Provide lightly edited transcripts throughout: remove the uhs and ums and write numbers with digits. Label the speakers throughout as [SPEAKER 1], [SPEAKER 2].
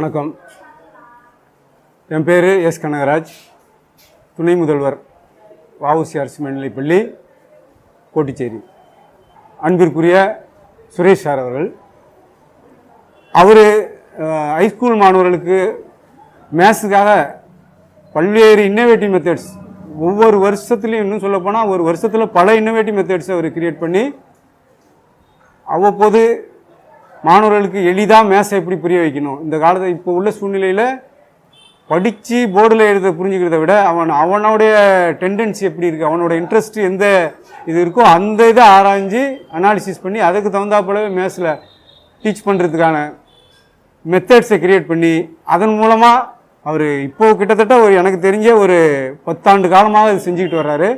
[SPEAKER 1] வணக்கம். என் பேர் எஸ் கனகராஜ், துணை முதல்வர் வஉசி அரசு மேல்நிலைப்பள்ளி கோட்டிச்சேரி. அன்பிற்குரிய சுரேஷ் சார் அவர்கள், அவர் ஹைஸ்கூல் மாணவர்களுக்கு மேத்ஸுக்காக பல்வேறு இன்னோவேட்டிவ் மெத்தட்ஸ் ஒவ்வொரு வருஷத்துலையும், இன்னும் சொல்லப்போனால் ஒரு வருஷத்தில் பல இன்னோவேட்டிவ் மெத்தட்ஸை அவர் கிரியேட் பண்ணி அவ்வப்போது மாணவர்களுக்கு எளிதாக மேத்ஸை எப்படி புரிய வைக்கணும். இந்த காலத்தில் இப்போ உள்ள சூழ்நிலையில் படித்து போர்டில் எழுத புரிஞ்சுக்கிறத விட அவனுடைய டெண்டன்சி எப்படி இருக்குது, அவனோட இன்ட்ரெஸ்ட் எந்த இது இருக்கோ அந்த இதை ஆராய்ஞ்சு அனாலிசிஸ் பண்ணி அதுக்கு தகுந்தாப்போலவே மேத்ஸில் டீச் பண்ணுறதுக்கான மெத்தட்ஸை கிரியேட் பண்ணி அதன் மூலமாக அவர் இப்போது கிட்டத்தட்ட எனக்கு தெரிஞ்ச ஒரு 10 ஆண்டு காலமாக இது செஞ்சுக்கிட்டு வர்றாரு.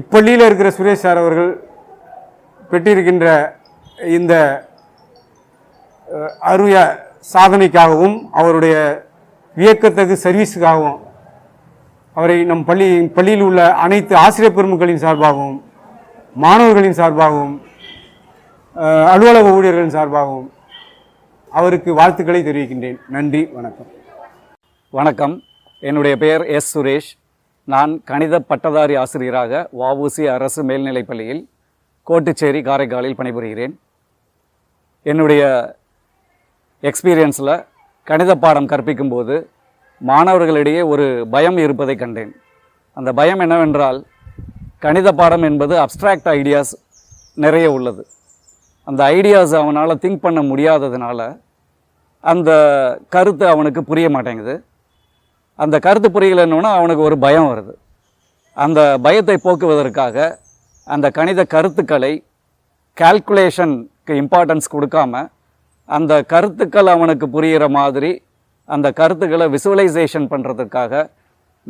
[SPEAKER 1] இப்பள்ளியில் இருக்கிற சுரேஷ் சார் அவர்கள் பெற்றிருக்கின்ற இந்த அரிய சாதனைக்காகவும் அவருடைய வியக்கத்தகு சர்வீஸுக்காகவும் அவரை நம் பள்ளியில் உள்ள அனைத்து ஆசிரியர் பெருமக்களின் சார்பாகவும், மாணவர்களின் சார்பாகவும், அலுவலக ஊழியர்களின் சார்பாகவும் அவருக்கு வாழ்த்துக்களை தெரிவிக்கின்றேன். நன்றி, வணக்கம்.
[SPEAKER 2] வணக்கம். என்னுடைய பெயர் எஸ் சுரேஷ். நான் கணித பட்டதாரி ஆசிரியராக வஉசி அரசு மேல்நிலைப்பள்ளியில் கோட்டுச்சேரி, காரைக்காலில் பணிபுரிகிறேன். என்னுடைய எக்ஸ்பீரியன்ஸில் கணித பாடம் கற்பிக்கும்போது மாணவர்களிடையே ஒரு பயம் இருப்பதை கண்டேன். அந்த பயம் என்னவென்றால், கணித பாடம் என்பது அப்ஸ்ட்ராக்ட் ஐடியாஸ் நிறைய உள்ளது. அந்த ஐடியாஸ் அவனால் திங்க் பண்ண முடியாததுனால அந்த கருத்து அவனுக்கு புரிய மாட்டேங்குது. அந்த கருத்து புரியலைன்னா அவனுக்கு ஒரு பயம் வருது. அந்த பயத்தை போக்குவதற்காக அந்த கணித கருத்துக்களை கால்குலேஷனுக்கு இம்பார்ட்டன்ஸ் கொடுக்காம அந்த கருத்துக்கள் அவனுக்கு புரிகிற மாதிரி அந்த கருத்துக்களை விசுவலைசேஷன் பண்ணுறதுக்காக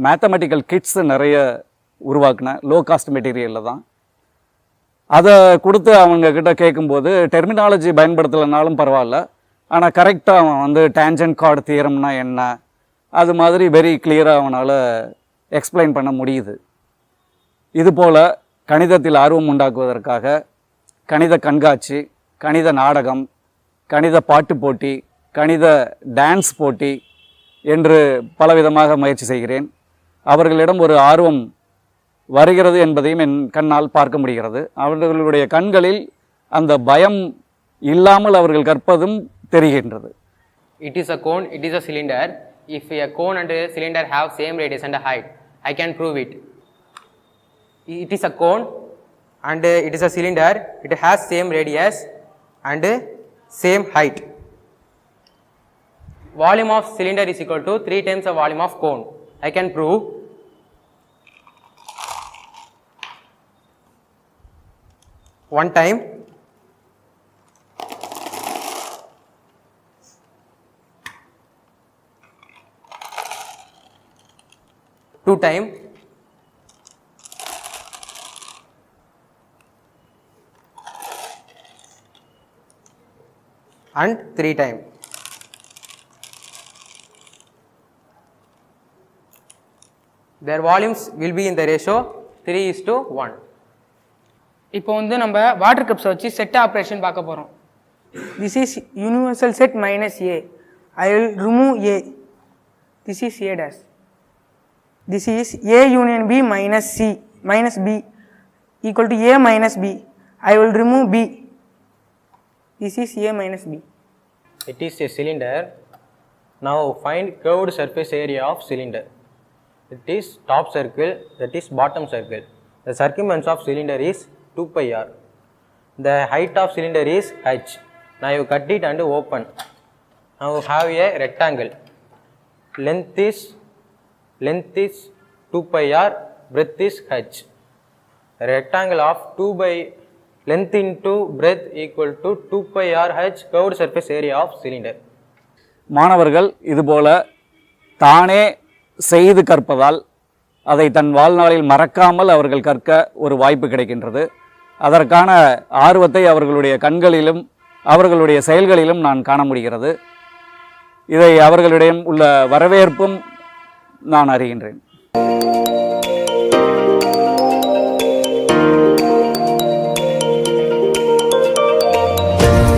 [SPEAKER 2] மேத்தமெட்டிக்கல் கிட்ஸ் நிறைய உருவாக்கின லோ காஸ்ட் மெட்டீரியலில் தான். அதை கொடுத்து அவங்கக்கிட்ட கேட்கும்போது டெர்மினாலஜி பயன்படுத்தலைனாலும் பரவாயில்ல, ஆனால் கரெக்டாக அவன் டேஞ்சன்ட் கார்டு தியரம்னா என்ன, அது மாதிரி வெரி கிளியராக அவனால் எக்ஸ்பிளைன் பண்ண முடியுது. இதுபோல் கணிதத்தில் ஆர்வம் உண்டாக்குவதற்காக கணித கண்காட்சி, கணித நாடகம், கணித பாட்டு போட்டி, கணித டான்ஸ் போட்டி என்று பலவிதமாக முயற்சி செய்கிறேன். அவர்களிடம் ஒரு ஆர்வம் வருகிறது என்பதையும் என் கண்ணால் பார்க்க முடிகிறது. அவர்களுடைய கண்களில் அந்த பயம் இல்லாமல் அவர்கள் கற்பதும் தெரிகின்றது.
[SPEAKER 3] It is a cone, it is a cylinder. If a cone and a cylinder have same radius and height, I can prove it. It is a cone and it is a cylinder. It has same radius and same height. Volume of cylinder is equal to 3 times the volume of cone. I can prove. One time. Two time. And 3 time. Their volumes will be in the ratio 3:1.
[SPEAKER 4] இப்போ நம்ம water cups வச்சு set operation பார்க்க போகிறோம். This is universal set minus A. I will remove A. This is A dash. This is A union B minus C minus B equal to A minus B. I will remove B. This is A minus B.
[SPEAKER 3] It is a cylinder. Now find curved surface area of cylinder. It is top circle, that is bottom circle. The circumference of cylinder is 2 pi r. The height of cylinder is h. Now you cut it and open. Now you have a rectangle. Length is 2 pi r, breadth is h. A rectangle of 2 by length into breadth equal to 2 pi r h curved surface area of cylinder.
[SPEAKER 2] மாணவர்கள் இதுபோல தானே செய்து கற்பதால் அதை தன் வாழ்நாளில் மறக்காமல் அவர்கள் கற்க ஒரு வாய்ப்பு கிடைக்கின்றது. அதற்கான ஆர்வத்தை அவர்களுடைய கண்களிலும் அவர்களுடைய செயல்களிலும் நான் காண முடிகிறது. இதை அவர்களிடம் உள்ள வரவேற்பும் நான் அறிகின்றேன்.